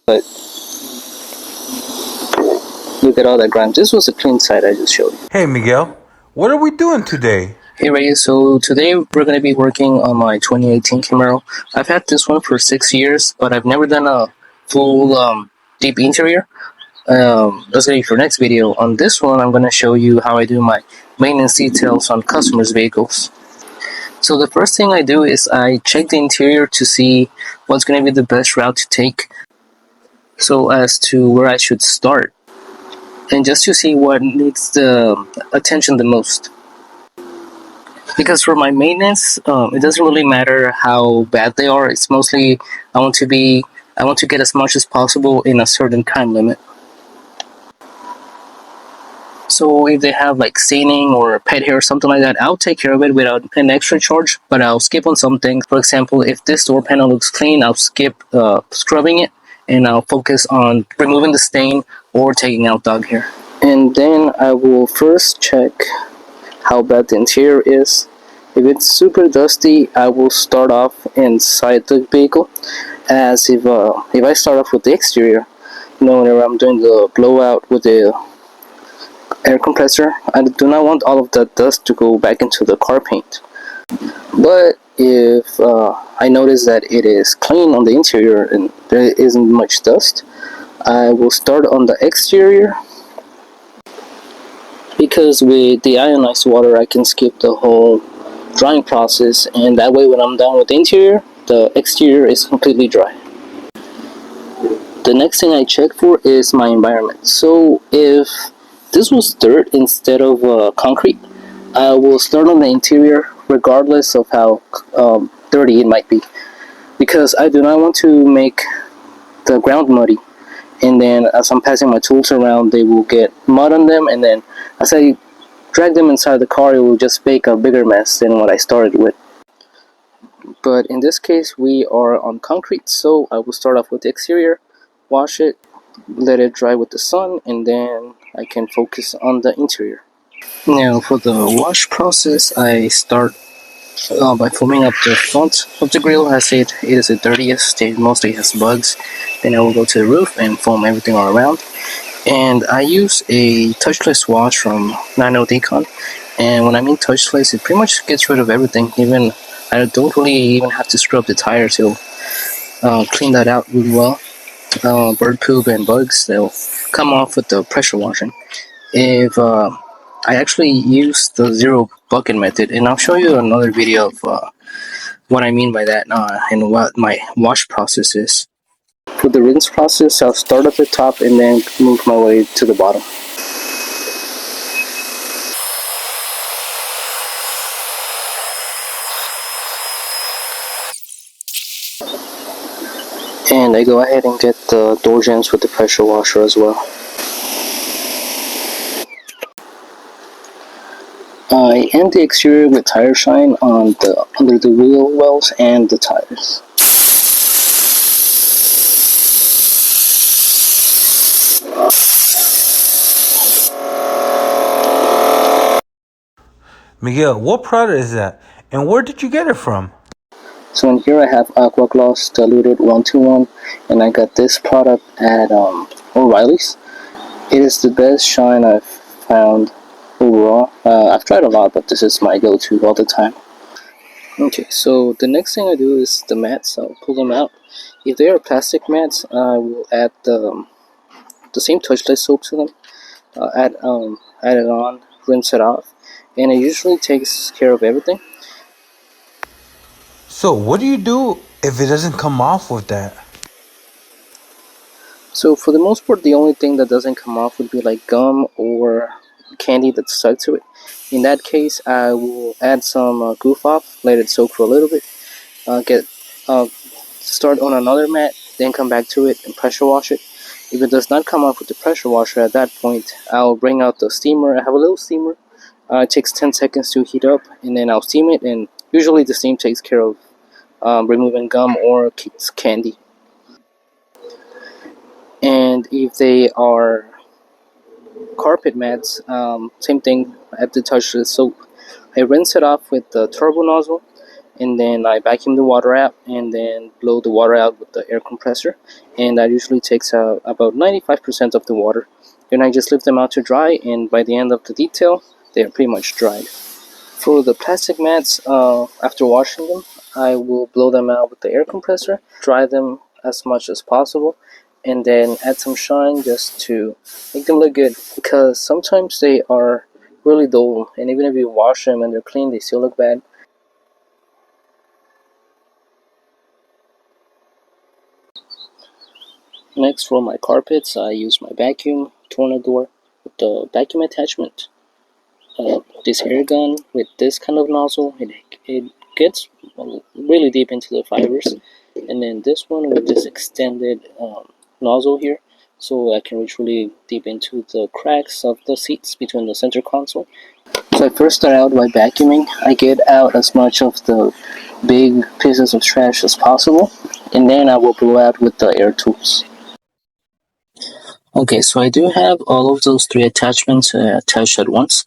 But look at all that grime. This was a clean side I just showed you. Hey Miguel, what are we doing today? Hey Ray, so today we're going to be working on my 2018 Camaro. I've had this one for 6 years, but I've never done a full deep interior. That's going to be for next video. On this one, I'm going to show you how I do my maintenance details on customers' vehicles. So the first thing I do is I check the interior to see what's going to be the best route to take, so as to where I should start, and just to see what needs the attention the most. Because for my maintenance, it doesn't really matter how bad they are. It's mostly I want to get as much as possible in a certain time limit. So if they have like staining or pet hair or something like that, I'll take care of it without an extra charge, but I'll skip on some things. For example, if this door panel looks clean, I'll skip scrubbing it, and I'll focus on removing the stain or taking out dog hair. And then I will first check how bad the interior is. If it's super dusty, I will start off inside the vehicle, as if I start off with the exterior, whenever I'm doing the blowout with the air compressor, I do not want all of that dust to go back into the car paint. But if I notice that it is clean on the interior and there isn't much dust, I will start on the exterior, because with the ionized water I can skip the whole drying process, and that way when I'm done with the interior, the exterior is completely dry. The next thing I check for is my environment. So if this was dirt instead of concrete, I will start on the interior regardless of how dirty it might be, because I do not want to make the ground muddy, and then as I'm passing my tools around, they will get mud on them, and then as I drag them inside the car, it will just make a bigger mess than what I started with. But in this case, we are on concrete, so I will start off with the exterior, wash it, let it dry with the sun, and then I can focus on the interior. Now for the wash process, I start by foaming up the front of the grill, as it is the dirtiest. It mostly has bugs. Then I will go to the roof and foam everything all around. And I use a touchless wash from Nano Decon. And when I mean touchless, it pretty much gets rid of everything. Even I don't really even have to scrub the tires. It'll clean that out really well. Bird poop and bugs, they'll come off with the pressure washing. If I actually use the zero bucket method, and I'll show you another video of what I mean by that and what my wash process is. For the rinse process, I'll start at the top and then move my way to the bottom. And I go ahead and get the door jambs with the pressure washer as well. I end the exterior with tire shine on under the wheel wells and the tires. Miguel, what product is that? And where did you get it from? So in here I have Aqua Gloss Diluted 1-to-1, and I got this product at O'Reilly's. It is the best shine I've found overall. I've tried a lot, but this is my go-to all the time. Okay, so the next thing I do is the mats. I'll pull them out. If they are plastic mats, I will add the same touchless soap to them. Add it on, rinse it off, and it usually takes care of everything. So what do you do if it doesn't come off with that? So for the most part, the only thing that doesn't come off would be like gum or candy that's stuck to it. In that case, I will add some goof off, let it soak for a little bit, start on another mat, then come back to it and pressure wash it. If it does not come off with the pressure washer, at that point, I'll bring out the steamer. I have a little steamer. It takes 10 seconds to heat up, and then I'll steam it, and usually the steam takes care of removing gum or candy. And if they are carpet mats, same thing, I have to touch the soap. I rinse it off with the turbo nozzle, and then I vacuum the water out and then blow the water out with the air compressor, and that usually takes out about 95% of the water. Then I just leave them out to dry, and by the end of the detail they're pretty much dried. For the plastic mats, after washing them, I will blow them out with the air compressor, dry them as much as possible, and then add some shine just to make them look good, because sometimes they are really dull, and even if you wash them and they're clean, they still look bad. Next, for my carpets, I use my vacuum tornador with the vacuum attachment. This air gun with this kind of nozzle, it gets really deep into the fibers, and then this one with this extended nozzle here, so I can reach really deep into the cracks of the seats between the center console. So I first start out by vacuuming. I get out as much of the big pieces of trash as possible, and then I will blow out with the air tools. Okay, so I do have all of those three attachments attached at once.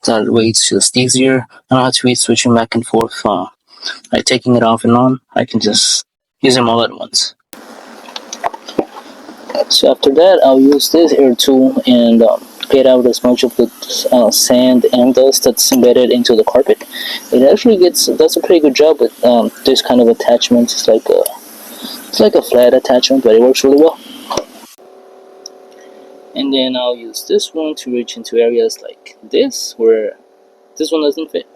That way it's just easier. I don't have to be switching back and forth, like taking it off and on. I can just use them all at once. So after that, I'll use this air tool and get out as much of the sand and dust that's embedded into the carpet. It actually does a pretty good job with this kind of attachment. It's like a flat attachment, but it works really well. And then I'll use this one to reach into areas like this, where this one doesn't fit.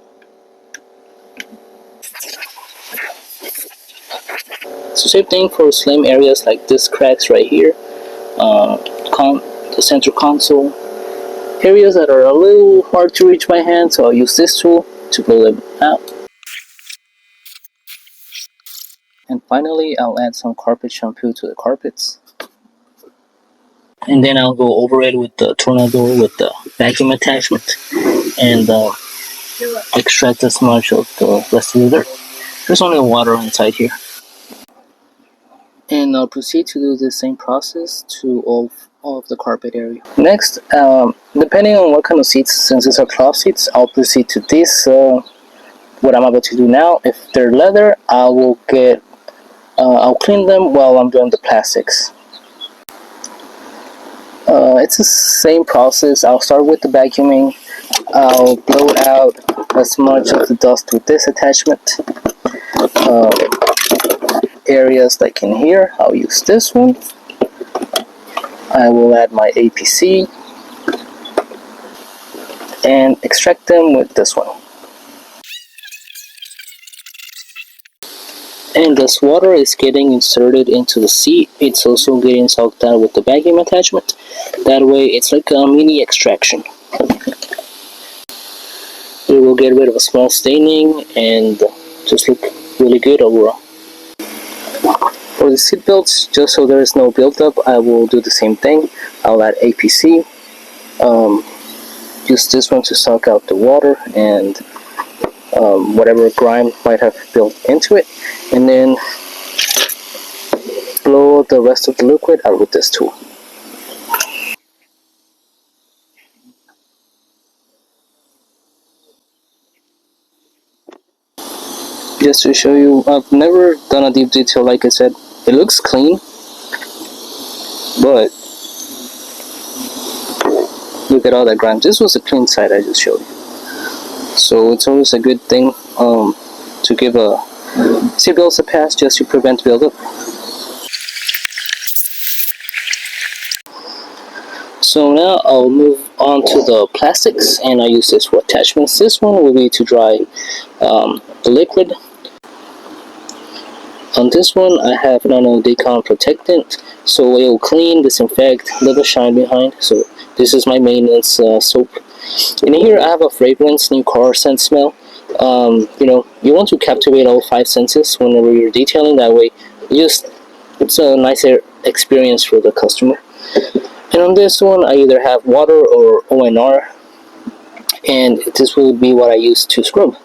So same thing for slim areas like this cracks right here, the center console, areas that are a little hard to reach by hand, so I'll use this tool to blow them out. And finally, I'll add some carpet shampoo to the carpets. And then I'll go over it with the tornado with the vacuum attachment and extract as much of the rest of the dirt. There's only water inside here. And I'll proceed to do the same process to all of the carpet area. Next, depending on what kind of seats, since these are cloth seats, I'll proceed to this, what I'm about to do now. If they're leather, I'll clean them while I'm doing the plastics. It's the same process. I'll start with the vacuuming. I'll blow out as much of the dust with this attachment. Areas like in here, I'll use this one. I will add my APC and extract them with this one. And this water is getting inserted into the seat. It's also getting soaked out with the vacuum attachment. That way it's like a mini extraction. It will get rid of a small staining and just look really good overall. For the seat belts, just so there is no buildup, I will do the same thing. I'll add APC, use this one to suck out the water and whatever grime might have built into it, and then blow the rest of the liquid out with this tool. Just to show you, I've never done a deep detail like I said. It looks clean, but look at all that grime. This was a clean side I just showed you. So it's always a good thing to give a seatbelts a pass just to prevent buildup. So now I'll move on to the plastics, and I use this for attachments. This one will be to dry the liquid. On this one, I have nano-decon protectant, so it will clean, disinfect, leave a shine behind. So this is my maintenance soap. In here, I have a fragrance, new car scent smell. You want to captivate all 5 senses whenever you're detailing. That way, it's a nicer experience for the customer. And on this one, I either have water or ONR, and this will be what I use to scrub.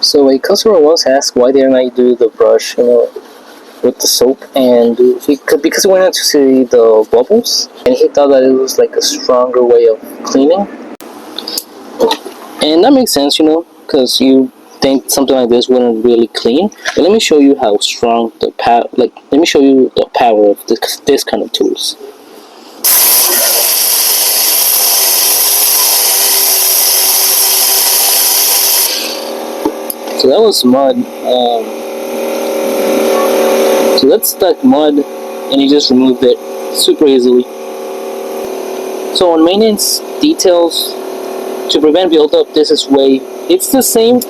So a customer once asked why didn't I do the brush, with the soap, and because he wanted to see the bubbles, and he thought that it was like a stronger way of cleaning. And that makes sense, because you think something like this wouldn't really clean. But let me show you how strong the power. Let me show you the power of this kind of tools. So that was mud. So that's like mud, and you just remove it super easily. So on maintenance details, to prevent buildup, this is way. It's the same.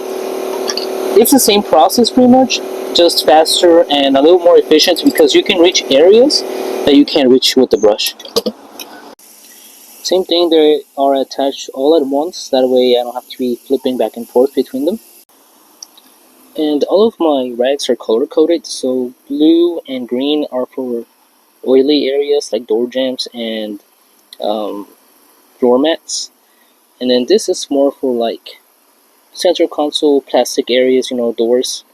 It's the same process pretty much, just faster and a little more efficient because you can reach areas that you can't reach with the brush. Same thing, they are attached all at once. That way I don't have to be flipping back and forth between them. And all of my rags are color coded, so blue and green are for oily areas like door jambs and floor mats. And then this is more for like center console plastic areas, doors.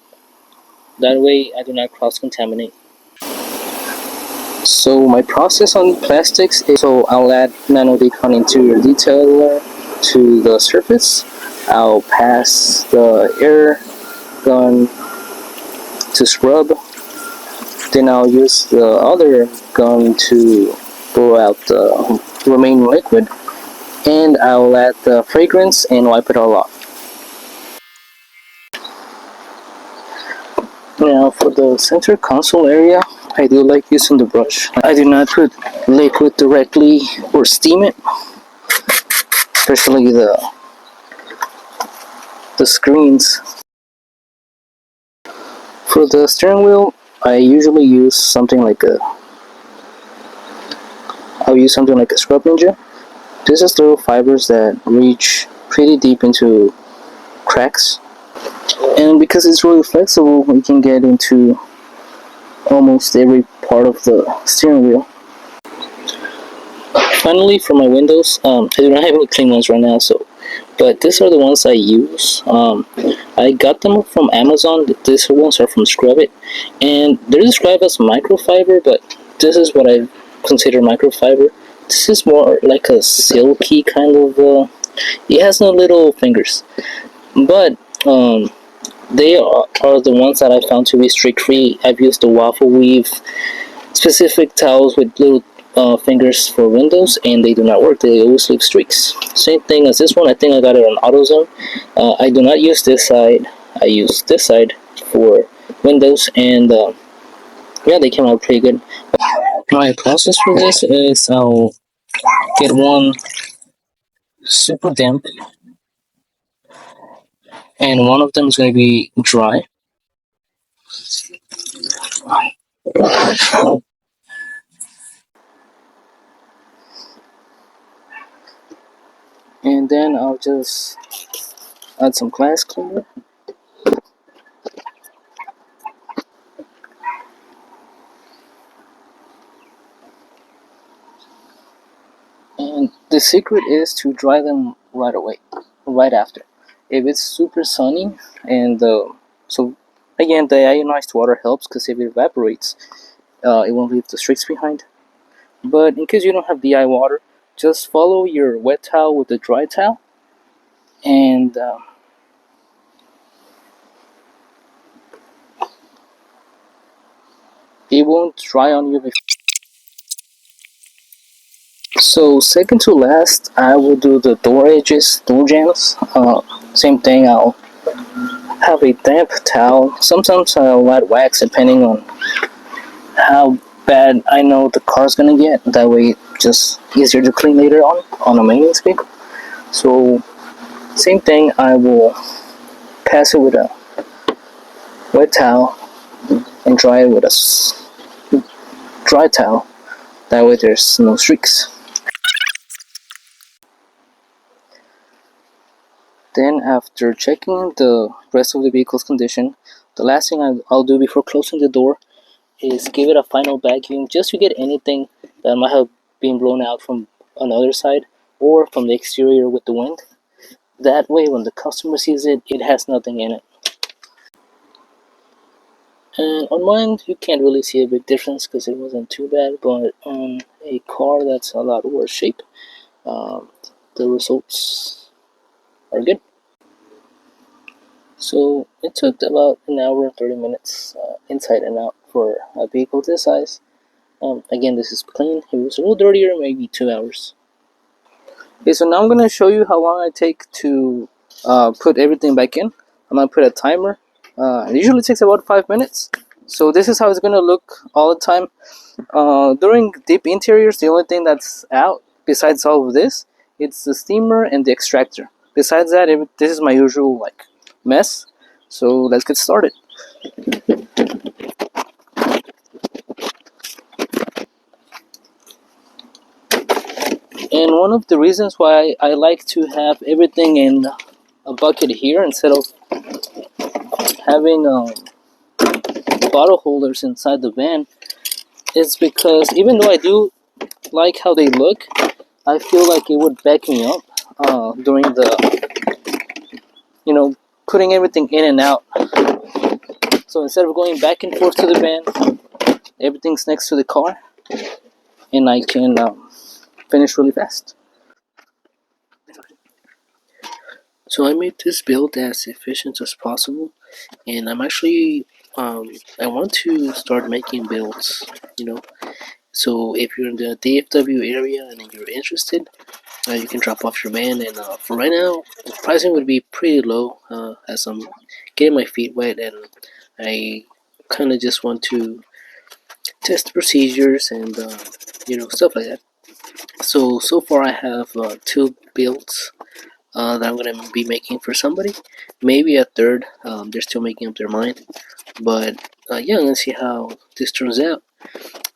That way I do not cross contaminate. So my process on plastics is, so I'll add Nano Decon Interior Detailer to the surface. I'll pass the air gun to scrub. Then I'll use the other gun to blow out the remaining liquid. And I'll add the fragrance and wipe it all off. Now for the center console area, I do like using the brush. I do not put liquid directly or steam it, especially the screens. For the steering wheel, I usually use something like I'll use something like a Scrub Ninja. This is little fibers that reach pretty deep into cracks, and because it's really flexible, we can get into almost every part of the steering wheel. Finally, for my windows, I do not have any clean ones right now, but these are the ones I use. I got them from Amazon. These ones are from Scrub-It, and they're described as microfiber, but this is what I consider microfiber. This is more like a silky kind of. It has no little fingers, but they are the ones that I found to be streak-free. I've used the waffle weave specific towels with little fingers for windows, and they do not work. They always leave streaks. Same thing as this one. I think I got it on AutoZone. I do not use this side. I use this side for windows, and yeah, they came out pretty good. My process for this is I'll get one super damp, and one of them is going to be dry. And then I'll just add some glass cleaner. And the secret is to dry them right away, right after. If it's super sunny, and so again, the ionized water helps because if it evaporates, it won't leave the streaks behind. But in case you don't have DI water, just follow your wet towel with the dry towel, and it won't dry on you. So second to last, I will do the door edges, door jambs. Same thing. I'll have a damp towel. Sometimes I'll add wax depending on how bad I know the car's gonna get. That way, it's just easier to clean later on a maintenance vehicle. So same thing. I will pass it with a wet towel and dry it with a dry towel. That way, there's no streaks. Then, after checking the rest of the vehicle's condition, the last thing I'll do before closing the door is give it a final vacuum just to get anything that might have been blown out from another side or from the exterior with the wind. That way, when the customer sees it, it has nothing in it. And on mine, you can't really see a big difference because it wasn't too bad, but on a car that's a lot worse shape, um, the results are good. So it took about an hour and 30 minutes inside and out for a vehicle this size. Again, this is clean. It was a little dirtier, maybe 2 hours. Okay, so now I'm going to show you how long I take to put everything back in. I'm going to put a timer. It usually takes about 5 minutes. So this is how it's going to look all the time. During deep interiors, the only thing that's out besides all of this, it's the steamer and the extractor. Besides that, this is my usual mess. So let's get started. And one of the reasons why I like to have everything in a bucket here instead of having bottle holders inside the van is because even though I do like how they look, I feel like it would back me up during putting everything in and out. So instead of going back and forth to the van, everything's next to the car, and I can finish really fast. So I made this build as efficient as possible, and I'm actually I want to start making builds. So if you're in the DFW area and you're interested, you can drop off your van. And for right now, the pricing would be pretty low as I'm getting my feet wet, and I kind of just want to test the procedures and stuff like that. So far I have two builds that I'm gonna be making for somebody. Maybe a third. They're still making up their mind, but yeah, let's see how this turns out.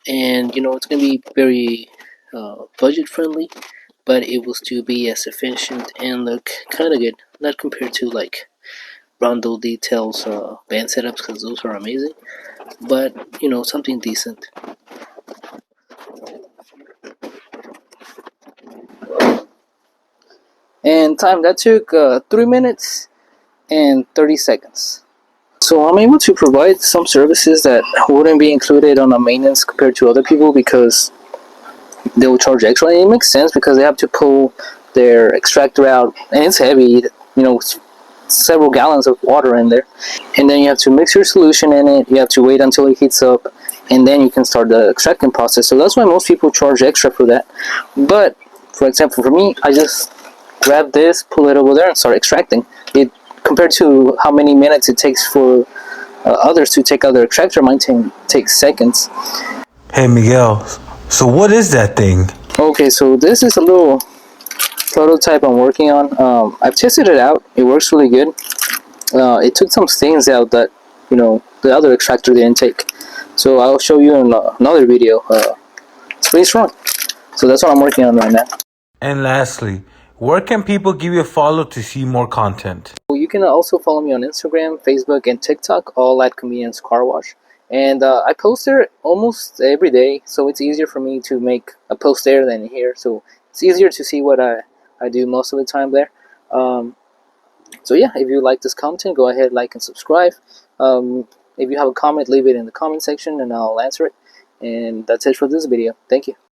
And it's gonna be very budget friendly, but it will still be as efficient and look kind of good. Not compared to Rondo Details band setups, because those are amazing, but something decent. And time that took 3 minutes and 30 seconds. So I'm able to provide some services that wouldn't be included on a maintenance compared to other people because they will charge extra. And it makes sense because they have to pull their extractor out, and it's heavy. Several gallons of water in there, and then you have to mix your solution in it. You have to wait until it heats up, and then you can start the extracting process. So that's why most people charge extra for that. But for example, for me, I just grab this, pull it over there, and start extracting it. Compared to how many minutes it takes for others to take out their extractor, mine takes seconds. Hey, Miguel. So what is that thing? Okay, so this is a little prototype I'm working on. I've tested it out. It works really good. It took some things out that the other extractor didn't take. So I'll show you in another video. It's pretty strong. So that's what I'm working on right now. And lastly, where can people give you a follow to see more content? You can also follow me on Instagram, Facebook, and TikTok, all at Comedians Car Wash. And I post there almost every day, so it's easier for me to make a post there than here. So it's easier to see what I do most of the time there. So yeah, if you like this content, go ahead, like and subscribe. If you have a comment, leave it in the comment section and I'll answer it. And that's it for this video. Thank you.